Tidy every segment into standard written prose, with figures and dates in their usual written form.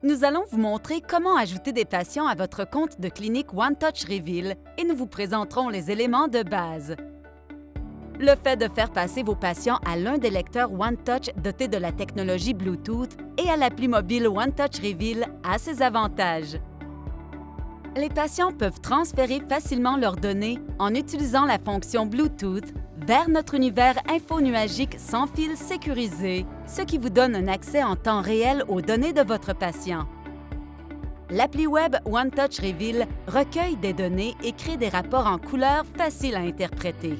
Nous allons vous montrer comment ajouter des patients à votre compte de clinique OneTouch Reveal et nous vous présenterons les éléments de base. Le fait de faire passer vos patients à l'un des lecteurs OneTouch dotés de la technologie Bluetooth et à l'appli mobile OneTouch Reveal a ses avantages. Les patients peuvent transférer facilement leurs données en utilisant la fonction Bluetooth vers notre univers infonuagique sans fil sécurisé, ce qui vous donne un accès en temps réel aux données de votre patient. L'appli web OneTouch Reveal recueille des données et crée des rapports en couleur faciles à interpréter.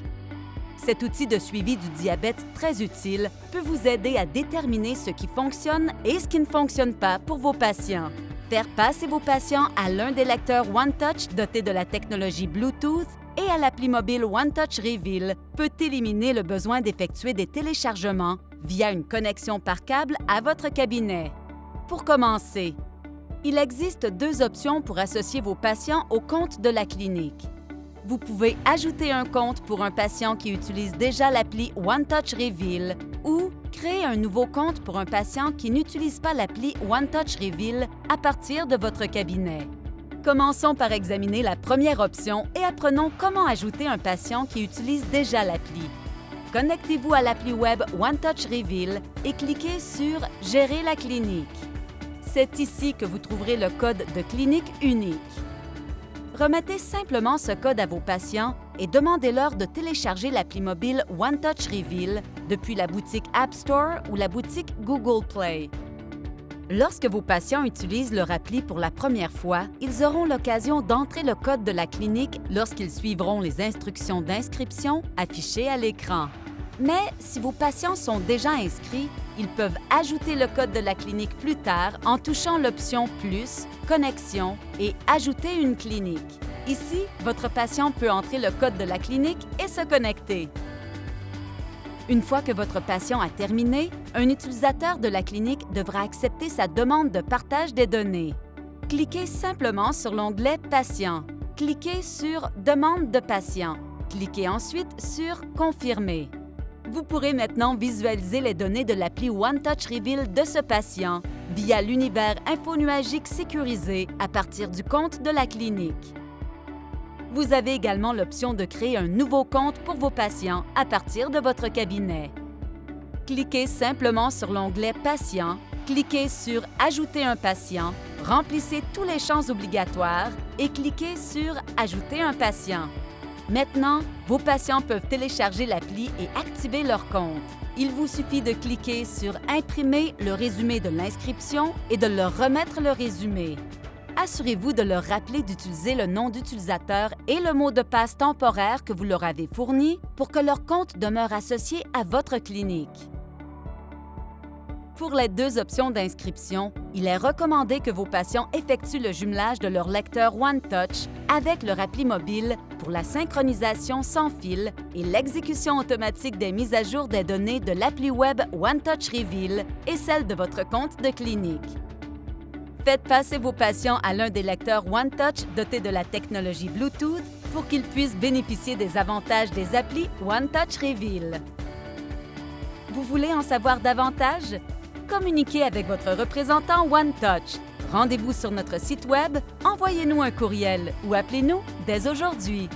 Cet outil de suivi du diabète très utile peut vous aider à déterminer ce qui fonctionne et ce qui ne fonctionne pas pour vos patients. Faire passer vos patients à l'un des lecteurs OneTouch dotés de la technologie Bluetooth et à l'appli mobile OneTouch Reveal peut éliminer le besoin d'effectuer des téléchargements via une connexion par câble à votre cabinet. Pour commencer, il existe deux options pour associer vos patients au compte de la clinique. Vous pouvez ajouter un compte pour un patient qui utilise déjà l'appli OneTouch Reveal ou créer un nouveau compte pour un patient qui n'utilise pas l'appli OneTouch Reveal à partir de votre cabinet. Commençons par examiner la première option et apprenons comment ajouter un patient qui utilise déjà l'appli. Connectez-vous à l'appli web OneTouch Reveal et cliquez sur « Gérer la clinique ». C'est ici que vous trouverez le code de clinique unique. Remettez simplement ce code à vos patients et demandez-leur de télécharger l'appli mobile OneTouch Reveal depuis la boutique App Store ou la boutique Google Play. Lorsque vos patients utilisent leur appli pour la première fois, ils auront l'occasion d'entrer le code de la clinique lorsqu'ils suivront les instructions d'inscription affichées à l'écran. Mais si vos patients sont déjà inscrits, ils peuvent ajouter le code de la clinique plus tard en touchant l'option « Plus »,« Connexion » et « Ajouter une clinique ». Ici, votre patient peut entrer le code de la clinique et se connecter. Une fois que votre patient a terminé, un utilisateur de la clinique devra accepter sa demande de partage des données. Cliquez simplement sur l'onglet « Patient ». Cliquez sur « Demande de patient ». Cliquez ensuite sur « Confirmer ». Vous pourrez maintenant visualiser les données de l'appli OneTouch Reveal de ce patient via l'univers infonuagique sécurisé à partir du compte de la clinique. Vous avez également l'option de créer un nouveau compte pour vos patients à partir de votre cabinet. Cliquez simplement sur l'onglet « Patient », cliquez sur « Ajouter un patient », remplissez tous les champs obligatoires et cliquez sur « Ajouter un patient ». Maintenant, vos patients peuvent télécharger l'appli et activer leur compte. Il vous suffit de cliquer sur « Imprimer le résumé de l'inscription » et de leur remettre le résumé. Assurez-vous de leur rappeler d'utiliser le nom d'utilisateur et le mot de passe temporaire que vous leur avez fourni pour que leur compte demeure associé à votre clinique. Pour les deux options d'inscription, il est recommandé que vos patients effectuent le jumelage de leur lecteur OneTouch avec leur appli mobile pour la synchronisation sans fil et l'exécution automatique des mises à jour des données de l'appli web OneTouch Reveal et celle de votre compte de clinique. Faites passer vos patients à l'un des lecteurs OneTouch dotés de la technologie Bluetooth pour qu'ils puissent bénéficier des avantages des applis OneTouch Reveal. Vous voulez en savoir davantage? Communiquez avec votre représentant OneTouch. Rendez-vous sur notre site Web, envoyez-nous un courriel ou appelez-nous dès aujourd'hui.